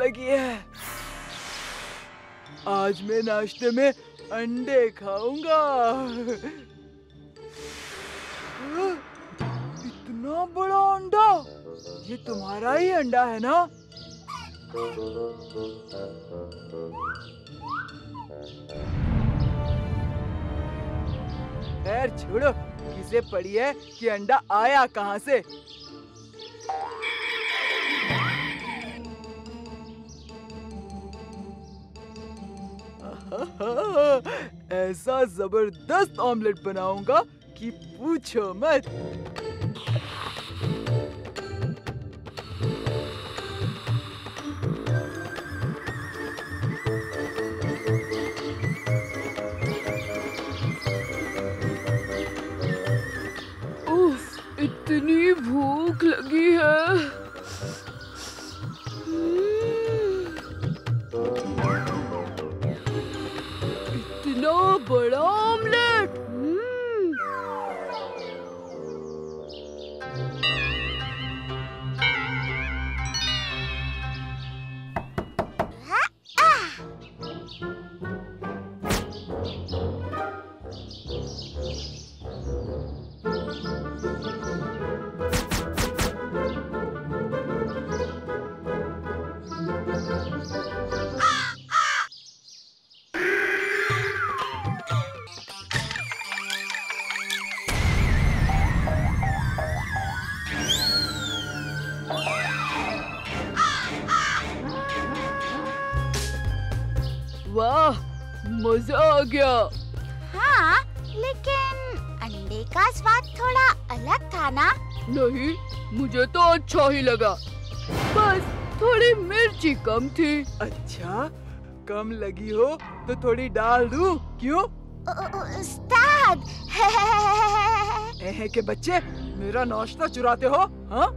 लगी है। आज मैं नाश्ते में अंडे खाऊंगा। इतना बड़ा अंडा, ये तुम्हारा ही अंडा है ना? खैर छोड़ो, किसे पड़ी है कि अंडा आया कहाँ से। ऐसा जबरदस्त ऑमलेट बनाऊंगा कि पूछो मत। इतनी भूख लगी है। इतना बड़ा ऑमलेट। वाह, मजा आ गया। हाँ, लेकिन अंडे का स्वाद थोड़ा अलग था ना? नहीं, मुझे तो अच्छा ही लगा, बस थोड़ी मिर्ची कम थी। अच्छा, कम लगी हो तो थोड़ी डाल दूं, क्यों? उस्ताद। के बच्चे, मेरा नाश्ता चुराते हो? हाँ?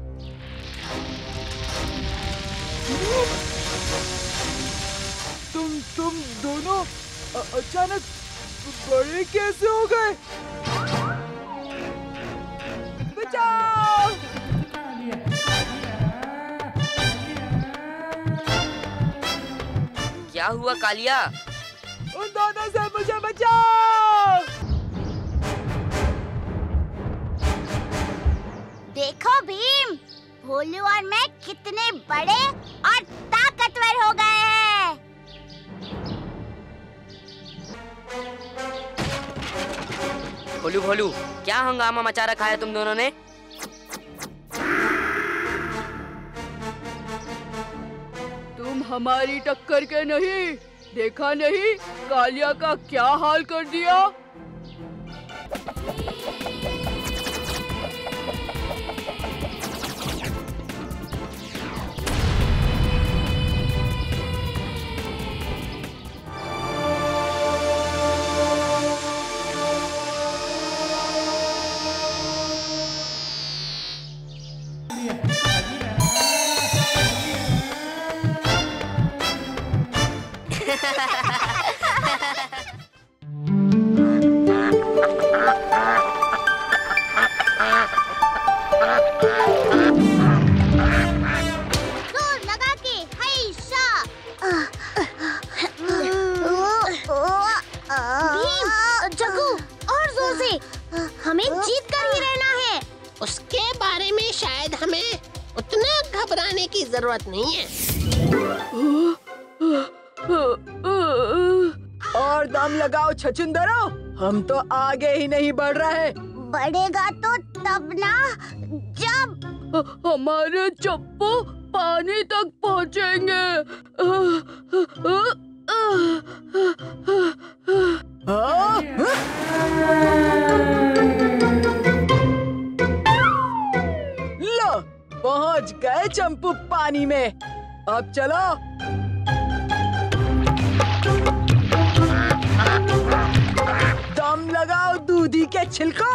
तुम दोनों अचानक बड़े कैसे हो गए? बचाओ! क्या हुआ कालिया? उन दोनों से मुझे बचाओ! देखो भीम, भोलू और मैं कितने बड़े और ताकतवर हो गए हैं। भोलू भोलू, क्या हंगामा मचा रखा है तुम दोनों ने? तुम हमारी टक्कर के नहीं, देखा नहीं कालिया का क्या हाल कर दिया? हमें जीत कर ही रहना है। उसके बारे में शायद हमें उतना घबराने की जरूरत नहीं है। और दम लगाओ छछूंदरों, हम तो आगे ही नहीं बढ़ रहे। बढ़ेगा तो तब ना जब हमारे चप्पू पानी तक पहुँचेंगे। लो, पहुँच गए चंपू पानी में। अब चलो। दम लगाओ दूधी के छिलको।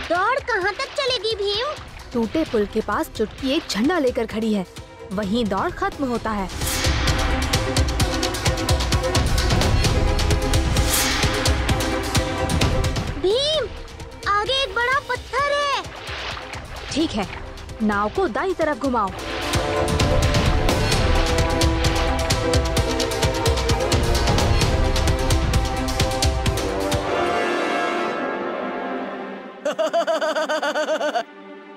दौड़ कहाँ तक चलेगी भीम? टूटे पुल के पास चुटकी एक झंडा लेकर खड़ी है, वहीं दौड़ खत्म होता है। भीम, ठीक है, नाव को दाईं तरफ घुमाओ।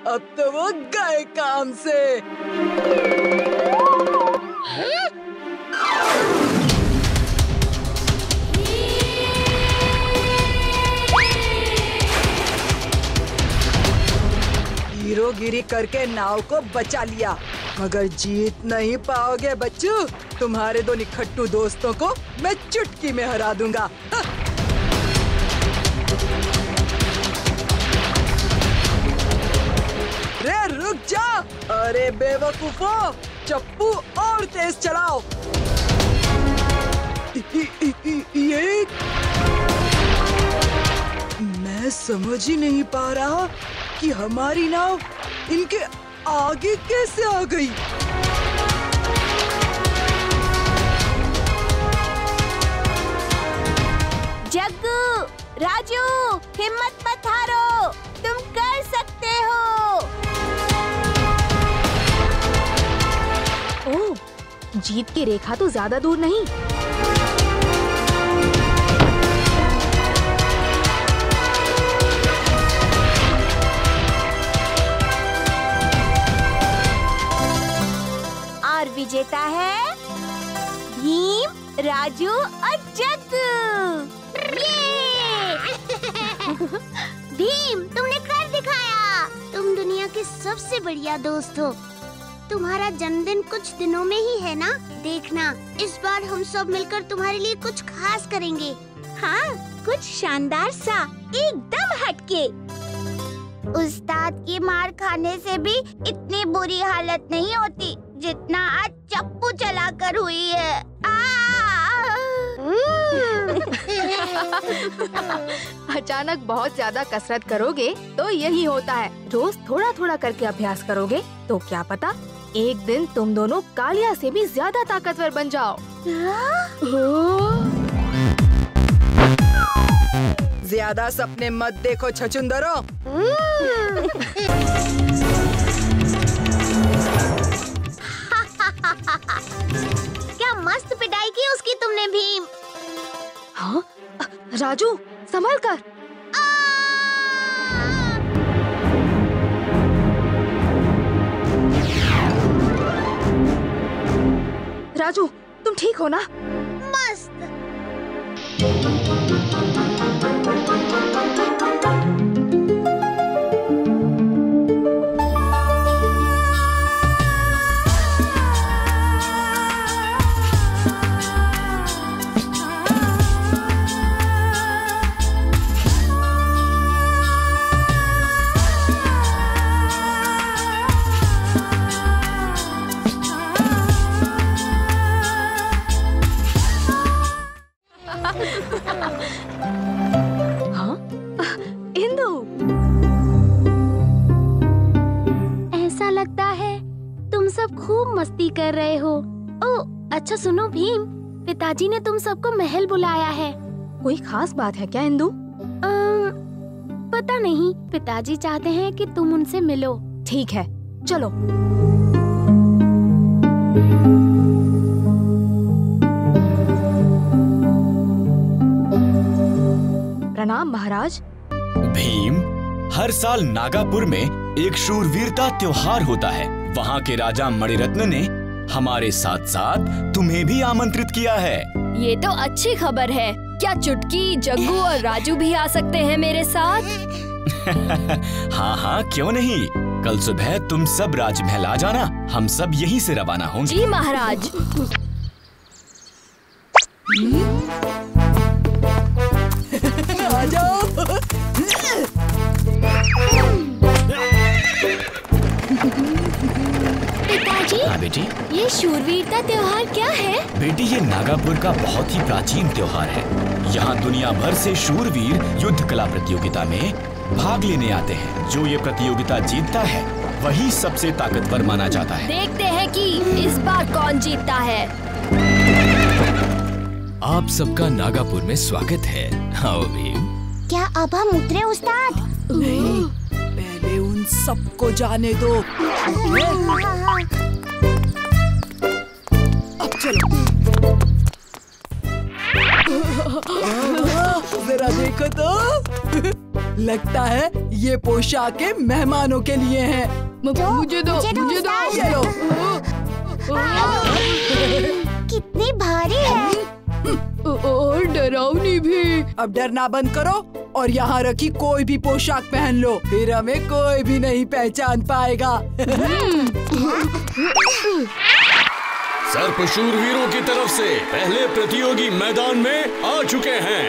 अब तो वो गए काम से। हीरोगिरी करके नाव को बचा लिया, मगर जीत नहीं पाओगे बच्चू। तुम्हारे दो निखट्टू दोस्तों को मैं चुटकी में हरा दूंगा। रे रुक जा! अरे बेवकूफों, चप्पू और तेज चलाओ। ये मैं समझ ही नहीं पा रहा कि हमारी नाव इनके आगे कैसे आ गई। जग्गू, राजू, हिम्मत मत हारो, तुम कर सकते हो। ओह, जीत की रेखा तो ज्यादा दूर नहीं। और विजेता है भीम, राजू और जग्गू। भीम, तुमने कर दिखाया। तुम दुनिया के सबसे बढ़िया दोस्त हो। तुम्हारा जन्मदिन कुछ दिनों में ही है ना? देखना, इस बार हम सब मिलकर तुम्हारे लिए कुछ खास करेंगे। हाँ, कुछ शानदार सा, एकदम हटके। उस्ताद की मार खाने से भी इतनी बुरी हालत नहीं होती जितना आज चप्पू चलाकर हुई है। अचानक बहुत ज्यादा कसरत करोगे तो यही होता है। रोज थोड़ा थोड़ा करके अभ्यास करोगे तो क्या पता एक दिन तुम दोनों कालिया से भी ज्यादा ताकतवर बन जाओ। ज्यादा सपने मत देखो छछुंदरो। क्या मस्त पिटाई की उसकी तुमने भीम। हाँ, राजू संभल कर। राजू, तुम ठीक हो ना? मस्त। हाँ? इंदु, ऐसा लगता है तुम सब खूब मस्ती कर रहे हो। ओह, अच्छा सुनो भीम, पिताजी ने तुम सबको महल बुलाया है। कोई खास बात है क्या इंदु? पता नहीं, पिताजी चाहते हैं कि तुम उनसे मिलो। ठीक है, चलो। प्रणाम महाराज। भीम, हर साल नागापुर में एक शूरवीरता त्योहार होता है। वहाँ के राजा मणिरत्न ने हमारे साथ साथ तुम्हें भी आमंत्रित किया है। ये तो अच्छी खबर है। क्या चुटकी, जग्गू और राजू भी आ सकते हैं मेरे साथ? हाँ हाँ, क्यों नहीं। कल सुबह तुम सब राजमहल आ जाना, हम सब यहीं से रवाना होंगे। जी महाराज। आ जाओ। पिताजी, हाँ बेटी। ये शूरवीरता त्योहार क्या है? बेटी, ये नागापुर का बहुत ही प्राचीन त्योहार है। यहाँ दुनिया भर से शूरवीर युद्ध कला प्रतियोगिता में भाग लेने आते हैं। जो ये प्रतियोगिता जीतता है वही सबसे ताकतवर माना जाता है। देखते हैं कि इस बार कौन जीतता है। आप सबका नागापुर में स्वागत है। आओ भीम। क्या अब हम उतरे उस्ताद? नहीं, पहले उन सबको जाने दो। अब चलो। जरा देखो तो। लगता है ये पोशाकें मेहमानों के लिए हैं। मुझे दो। ये लो। कितनी भारी है और डरावनी भी। अब डरना बंद करो और यहाँ रखी कोई भी पोशाक पहन लो, फिर हमें कोई भी नहीं पहचान पाएगा। सर्प शूरवीरों की तरफ से पहले प्रतियोगी मैदान में आ चुके हैं।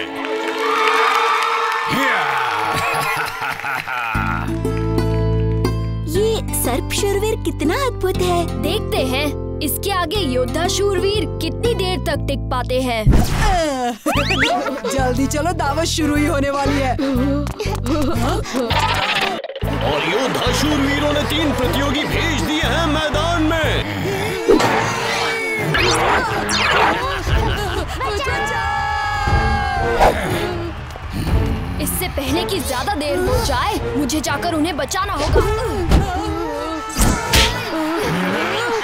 ये सर्प शूरवीर कितना अद्भुत है। देखते हैं इसके आगे योद्धा शूरवीर कितनी देर तक टिक पाते हैं। जल्दी चलो, दावत शुरू ही होने वाली है। और योद्धा शूरवीरों ने 3 प्रतियोगी भेज दिए हैं मैदान में। इससे पहले कि ज्यादा देर हो जाए, मुझे जाकर उन्हें बचाना होगा।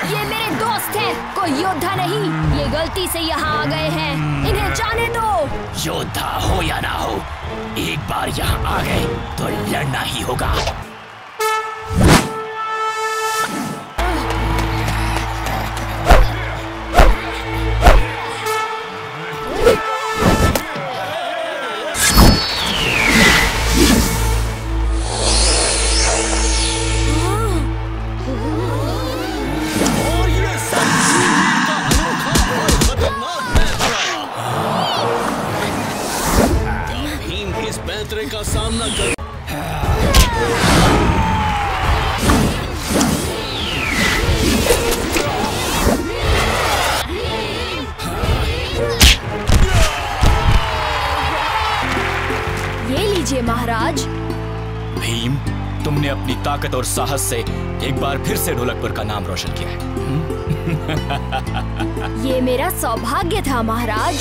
ये मेरे दोस्त हैं, कोई योद्धा नहीं। ये गलती से यहाँ आ गए हैं, इन्हें जाने दो। योद्धा हो या ना हो, एक बार यहाँ आ गए तो लड़ना ही होगा। का सामना कर। ये लीजिए महाराज। भीम, तुमने अपनी ताकत और साहस से एक बार फिर से ढोलकपुर का नाम रोशन किया है। ये मेरा सौभाग्य था महाराज।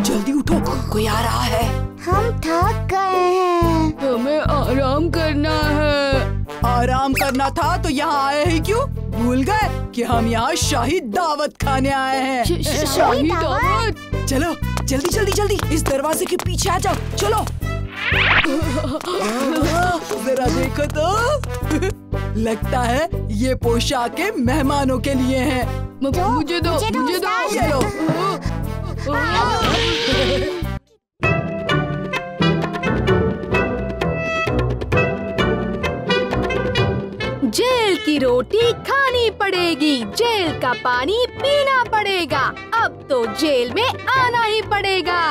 जल्दी उठो, कोई आ रहा है। हम थक गए हैं। हमें आराम करना है। आराम करना था तो यहाँ आए ही क्यों? भूल गए कि हम यहाँ शाही दावत खाने आए हैं। शाही दावत? चलो जल्दी जल्दी जल्दी इस दरवाजे के पीछे आ जाओ। चलो। जरा देखो तो। लगता है ये पोशाकें मेहमानों के लिए हैं। मुझे दो। ये लो। जेल की रोटी खानी पड़ेगी, जेल का पानी पीना पड़ेगा। अब तो जेल में आना ही पड़ेगा।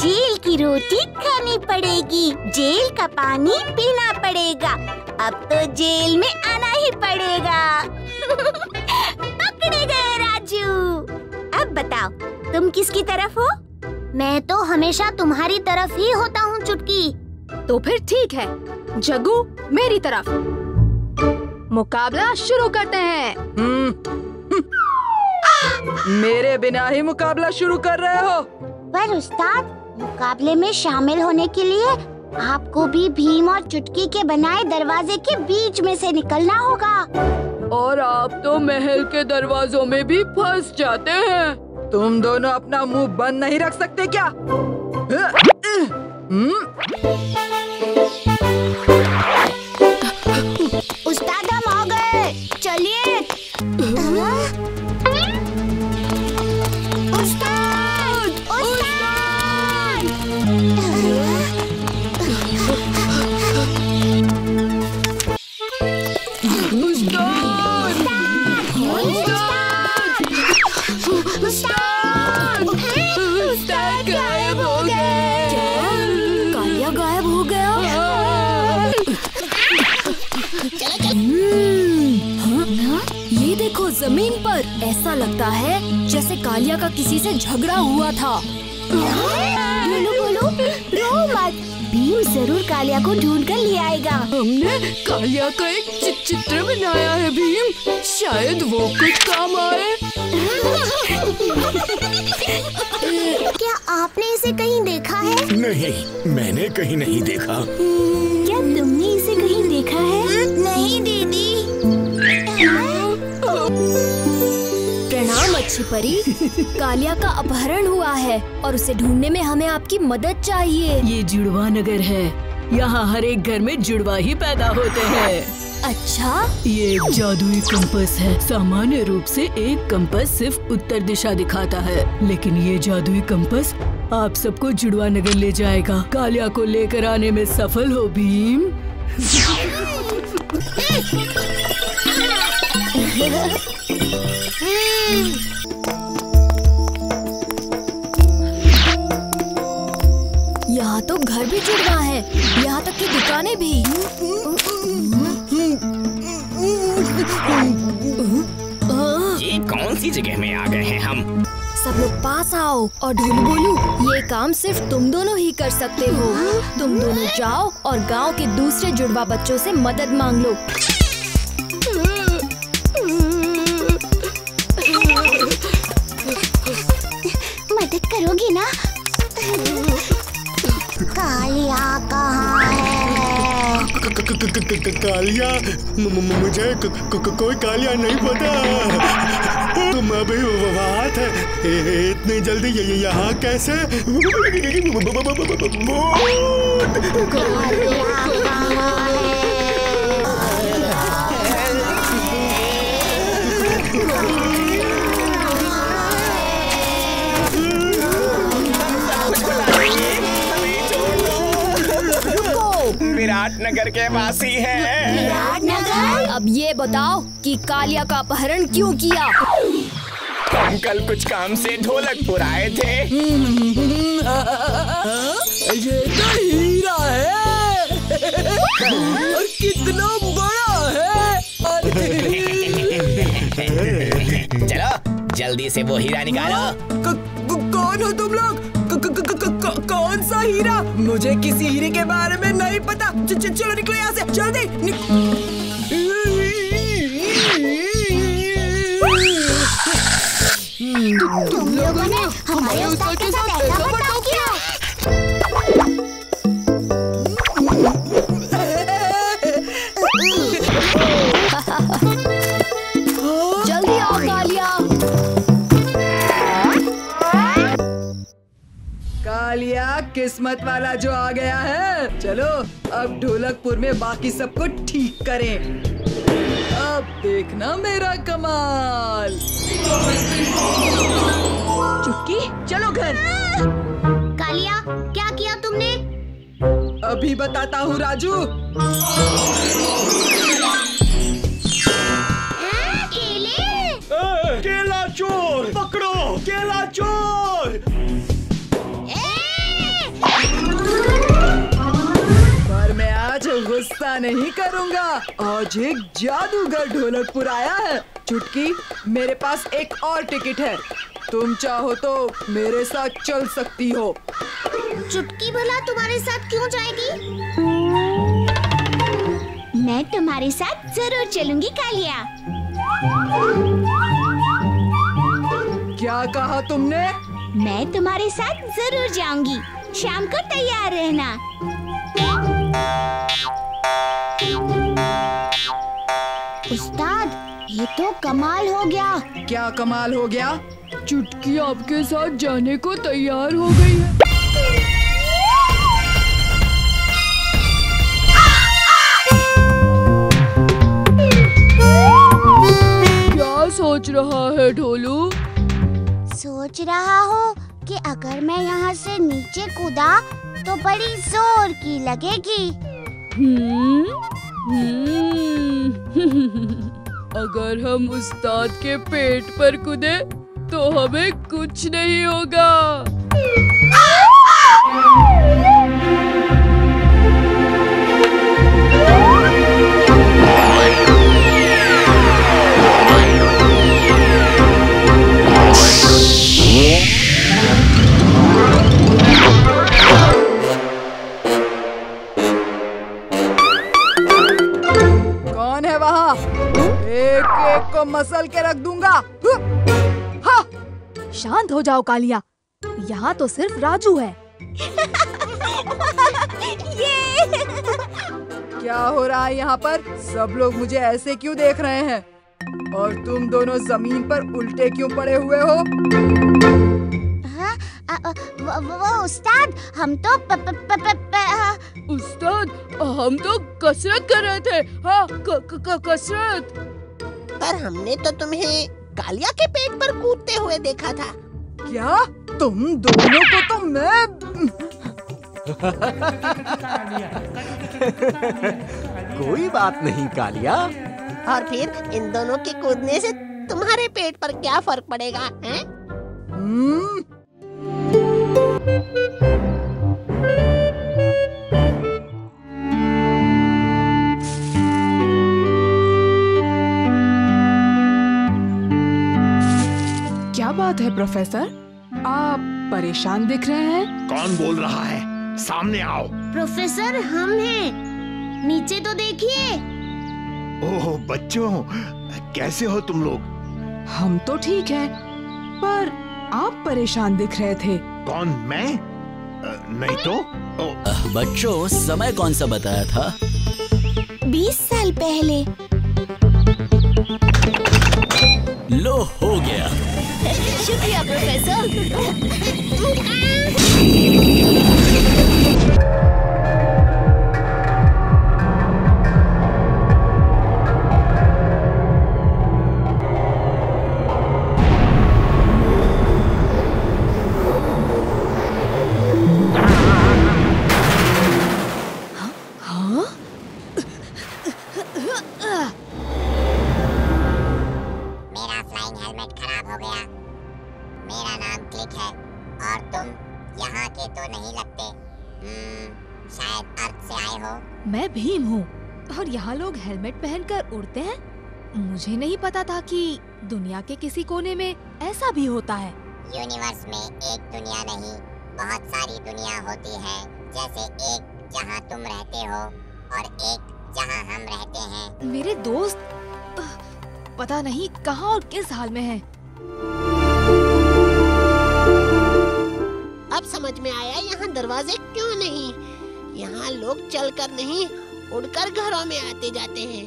जेल की रोटी खानी पड़ेगी, जेल का पानी पीना पड़ेगा। अब तो जेल में आना ही पड़ेगा। पकड़े गए राजू। अब बताओ तुम किसकी तरफ हो? मैं तो हमेशा तुम्हारी तरफ ही होता हूँ चुटकी। तो फिर ठीक है, जग्गू मेरी तरफ। मुकाबला शुरू करते हैं। मेरे बिना ही मुकाबला शुरू कर रहे हो? पर उस्ताद, मुकाबले में शामिल होने के लिए आपको भी भीम और चुटकी के बनाए दरवाजे के बीच में से निकलना होगा। और आप तो महल के दरवाजों में भी फंस जाते हैं। तुम दोनों अपना मुंह बंद नहीं रख सकते क्या? उस्ताद हम आ गए, चलिए। उस्ताद, उस्ताद। उस्ताद गायब हो गए। कालिया गायब हो गया। ये देखो जमीन पर, ऐसा लगता है जैसे कालिया का किसी से झगड़ा हुआ था। बोलो बोलो, रो मत। भीम जरूर कालिया को ढूंढ कर ले आएगा। हमने कालिया का एक चित्र बनाया है भीम, शायद वो कुछ काम आए। क्या आपने इसे कहीं देखा है? नहीं, मैंने कहीं नहीं देखा। क्या तुमने इसे कहीं देखा है? नहीं दीदी। प्रणाम अच्छी परी। कालिया का अपहरण हुआ है और उसे ढूंढने में हमें आपकी मदद चाहिए। ये जुड़वा नगर है, यहाँ हर एक घर में जुड़वा ही पैदा होते हैं। अच्छा, ये एक जादुई कंपास है। सामान्य रूप से एक कंपास सिर्फ उत्तर दिशा दिखाता है, लेकिन ये जादुई कंपास आप सबको जुड़वा नगर ले जाएगा। कालिया को लेकर आने में सफल हो भीम। यहाँ तो घर भी जुड़वा है, यहाँ तक कि दुकानें भी। ये कौन सी जगह में आ गए हैं हम? सब लोग पास आओ और ढोलू बोलू, ये काम सिर्फ तुम दोनों ही कर सकते हो। तुम दोनों जाओ और गांव के दूसरे जुड़वा बच्चों से मदद मांग लो। मदद करोगी ना? कालिया कहाँ है? कालिया? मुझे कोई कालिया नहीं पता। तुम अभी वहाँ थे, इतनी जल्दी यहाँ कैसे? विराटनगर के वासी हैं। विराटनगर? अब ये बताओ कि कालिया का अपहरण क्यों किया? हम कल कुछ काम से ढोलकपुर आए थे। ये तो हीरा है और कितना बड़ा है। चलो जल्दी से वो हीरा निकालो। कौन हो तुम लोग? कौन सा हीरा? मुझे किसी हीरे के बारे में नहीं पता। चलो निकलो यहाँ से जल्दी। तुम लोगों ने हमारे उस्ताद के साथ ऐसा बर्ताव किया? जल्दी आओ कालिया। कालिया किस्मत वाला जो आ गया है। चलो अब ढोलकपुर में बाकी सबको ठीक करें। अब देखना मेरा कमाल। चुटकी चलो घर। कालिया क्या किया तुमने? अभी बताता हूँ राजू। केले? केला चोर पकड़ो, केला चोर। पर मैं आज गुस्सा नहीं करूँगा। आज एक जादूगर ढोलकपुर आया है। चुटकी मेरे पास एक और टिकट है, तुम चाहो तो मेरे साथ चल सकती हो। चुटकी भला तुम्हारे साथ क्यों जाएगी? मैं तुम्हारे साथ जरूर चलूंगी कालिया। क्या कहा तुमने? मैं तुम्हारे साथ जरूर जाऊंगी, शाम को तैयार रहना। उस्ताद ये तो कमाल हो गया। क्या कमाल हो गया? चुटकी आपके साथ जाने को तैयार हो गई है। क्या सोच रहा है ढोलू? सोच रहा हूँ कि अगर मैं यहाँ से नीचे कूदा तो बड़ी जोर की लगेगी। अगर हम उस्ताद के पेट पर कूदे तो हमें कुछ नहीं होगा। तुमको मसल के रख दूंगा। हाँ। शांत हो जाओ कालिया, यहाँ तो सिर्फ राजू है। क्या हो रहा है यहाँ पर? सब लोग मुझे ऐसे क्यों देख रहे हैं? और तुम दोनों जमीन पर उल्टे क्यों पड़े हुए हो? वो उस्ताद, हम तो उस्ताद, हम तो कसरत कर रहे थे। हाँ, कसरत। पर हमने तो तुम्हें कालिया के पेट पर कूदते हुए देखा था। क्या? तुम दोनों को तो मैं कोई बात नहीं कालिया। और फिर इन दोनों के कूदने से तुम्हारे पेट पर क्या फर्क पड़ेगा, हैं? क्या बात है प्रोफेसर? आप परेशान दिख रहे हैं। कौन बोल रहा है? सामने आओ। प्रोफेसर, हम हैं। नीचे तो देखिए। ओह बच्चों, कैसे हो तुम लोग? हम तो ठीक हैं, पर आप परेशान दिख रहे थे। कौन, मैं? नहीं तो। बच्चों, समय कौन सा बताया था? 20 साल पहले। लो, हो गया। शुक्रिया प्रोफेसर। मैं भीम हूँ और यहाँ लोग हेलमेट पहनकर उड़ते हैं। मुझे नहीं पता था कि दुनिया के किसी कोने में ऐसा भी होता है। यूनिवर्स में एक दुनिया नहीं, बहुत सारी दुनिया होती है। जैसे एक जहाँ तुम रहते हो और एक जहाँ हम रहते हैं। मेरे दोस्त पता नहीं कहाँ और किस हाल में हैं। अब समझ में आया यहाँ दरवाजे क्यों नहीं। यहाँ लोग चलकर नहीं, उड़कर घरों में आते जाते हैं।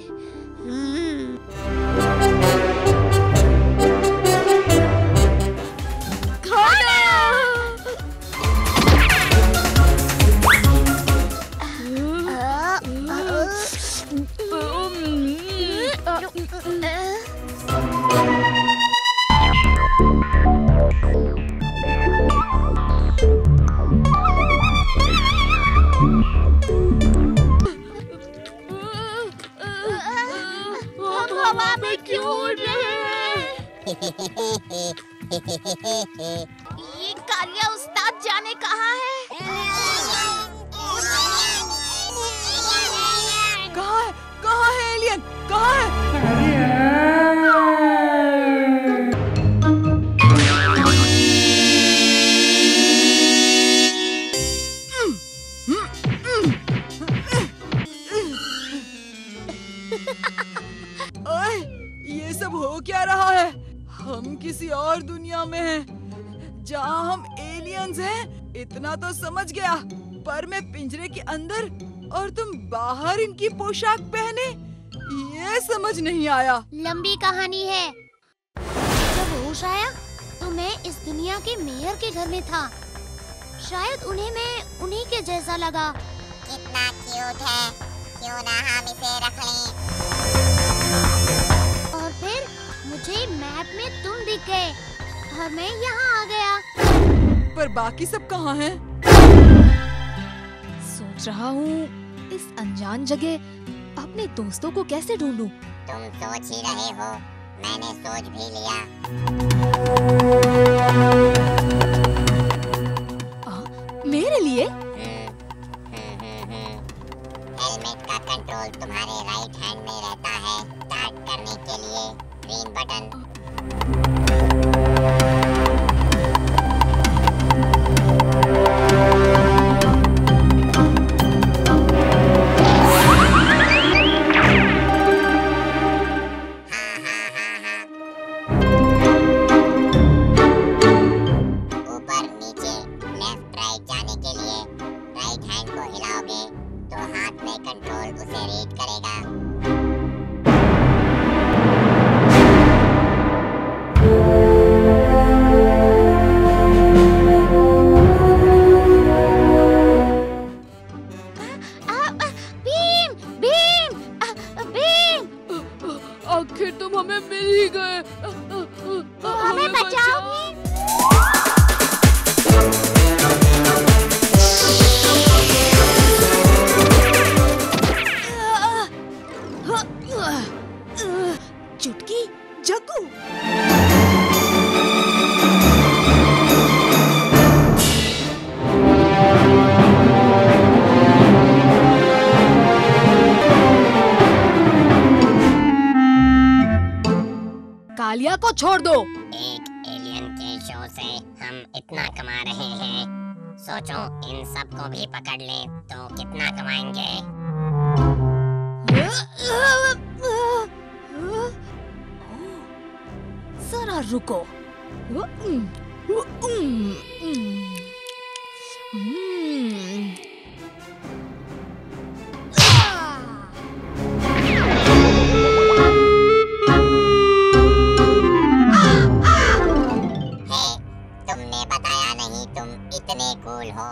ये कालिया उस्ताद जाने कहाँ है? कहाँ है? कहाँ है एलियन? कहाँ है? ओए, ये सब हो क्या रहा है? हम किसी और दुनिया में हैं, जहाँ हम एलियंस हैं। इतना तो समझ गया, पर मैं पिंजरे के अंदर और तुम बाहर इनकी पोशाक पहने, ये समझ नहीं आया। लंबी कहानी है। जब होश आया तो मैं इस दुनिया के मेयर के घर में था। शायद उन्हें मैं उन्हीं के जैसा लगा। कितना क्यूट है, क्यों ना हम इसे रख लें। और फिर मुझे मैप में तुम दिख गए और मैं यहाँ आ गया। पर बाकी सब कहाँ हैं? सोच रहा हूँ इस अनजान जगह अपने दोस्तों को कैसे ढूंढूं। तुम सोच ही रहे हो, मैंने सोच भी लिया। मेरे लिए? हेलमेट का कंट्रोल तुम्हारे राइट हैंड में रहता है। स्टार्ट करने के लिए ग्रीन बटन। राइट जाने के लिए राइट हैंड को हिलाओगे तो हाथ में कंट्रोल उसे रीड करेगा। आखिर तुम हमें मिल ही गए। हमें बचाओ। चुटकी, जग्गू। कालिया को छोड़ दो। एक एलियन के शो से हम इतना कमा रहे हैं, सोचो इन सब को भी पकड़ ले तो कितना कमाएंगे। जरा रुको। तुमने बताया नहीं तुम इतने कूल हो।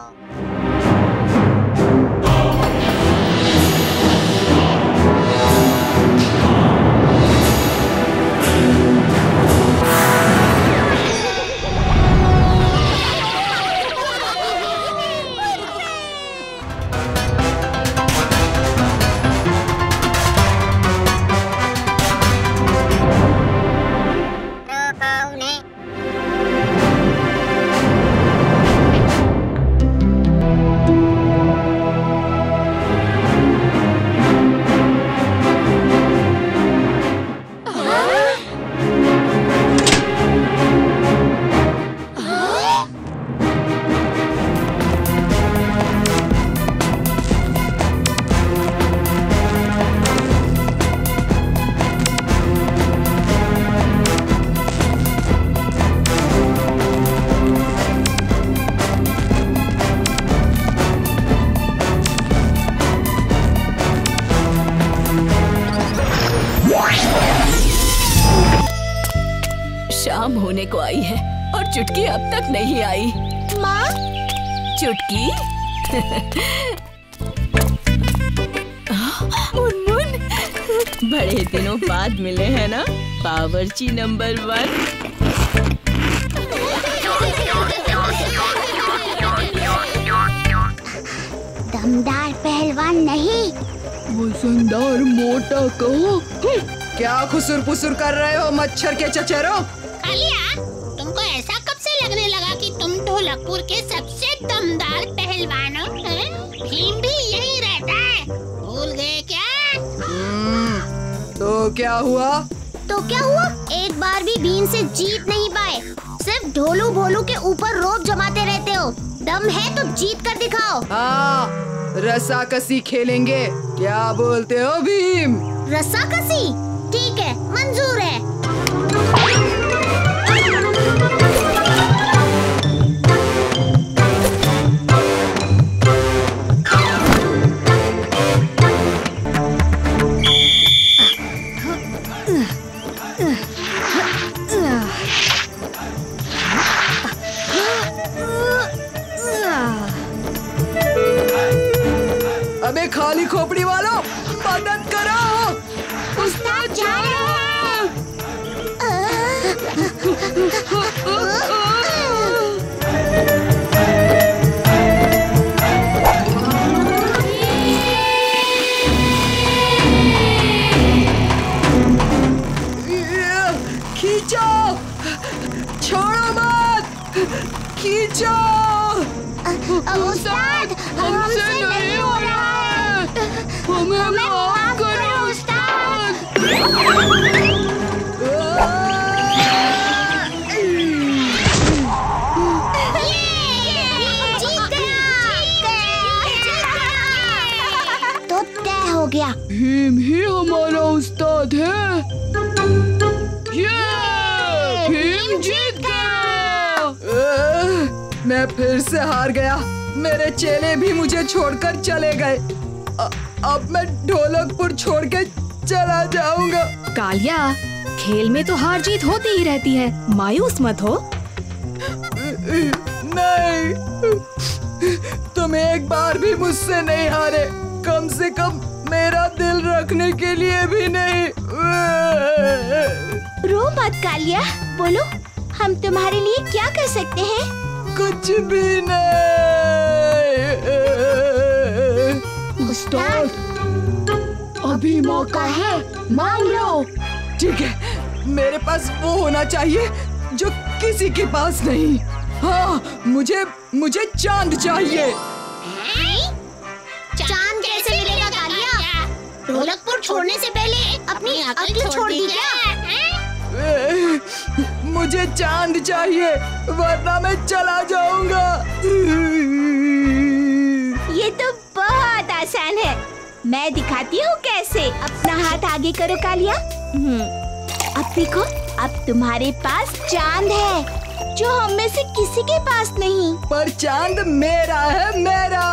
शाम होने को आई है और चुटकी अब तक नहीं आई। माँ? चुटकी? मुनमुन, बड़े दिनों बाद मिले हैं ना बावर्ची नंबर 1। दमदार पहलवान नहीं, वजनदार मोटा कहो। क्या खुसुर पुसुर कर रहे हो मच्छर के चचेरों? कालिया, तुमको ऐसा कब से लगने लगा कि तुम ढोलकपुर के सबसे दमदार पहलवान हो? भीम भी यही रहता है, भूल गए क्या? तो क्या हुआ? एक बार भी भीम से जीत नहीं पाए। सिर्फ ढोलू भोलू के ऊपर रोब जमाते रहते हो। दम है तो जीत कर दिखाओ। हाँ, रस्साकसी खेलेंगे। क्या बोलते हो भीम? रस्साकसी? ठीक है, मंजूर है। अबे खाली खोपड़ी वालों, मदद करो। उस्ताद जा रहे हैं। खींचो, छोड़ो मत, खींचो। उस्ताद, हमसे नहीं हो रहा है। हमें माफ करो उस्ताद। तो तय हो गया। भीम ही हमारा उस्ताद है। ये भीम जीत गया। मैं फिर से हार गया। मेरे चेले भी मुझे छोड़कर चले गए। अब मैं ढोलकपुर छोड़ के चला जाऊंगा। कालिया, खेल में तो हार जीत होती ही रहती है, मायूस मत हो। नहीं, तुम एक बार भी मुझसे नहीं हारे, कम से कम मेरा दिल रखने के लिए भी नहीं। रो मत कालिया, बोलो हम तुम्हारे लिए क्या कर सकते हैं? कुछ भी नहीं। उस्ताद, अभी मौका है, मांग लो। ठीक है, मेरे पास वो होना चाहिए जो किसी के पास नहीं। हाँ, मुझे चांद चाहिए। चांद कैसे मिलेगा कालिया? ढोलकपुर छोड़ने से पहले अपनी अक्ल छोड़ दी क्या? मुझे चांद चाहिए, वरना मैं चला जाऊंगा। ये तो बहुत आसान है, मैं दिखाती हूँ कैसे। अपना हाथ आगे करो कालिया। अब देखो, अब तुम्हारे पास चांद है जो हम में से किसी के पास नहीं। पर चांद मेरा है, मेरा।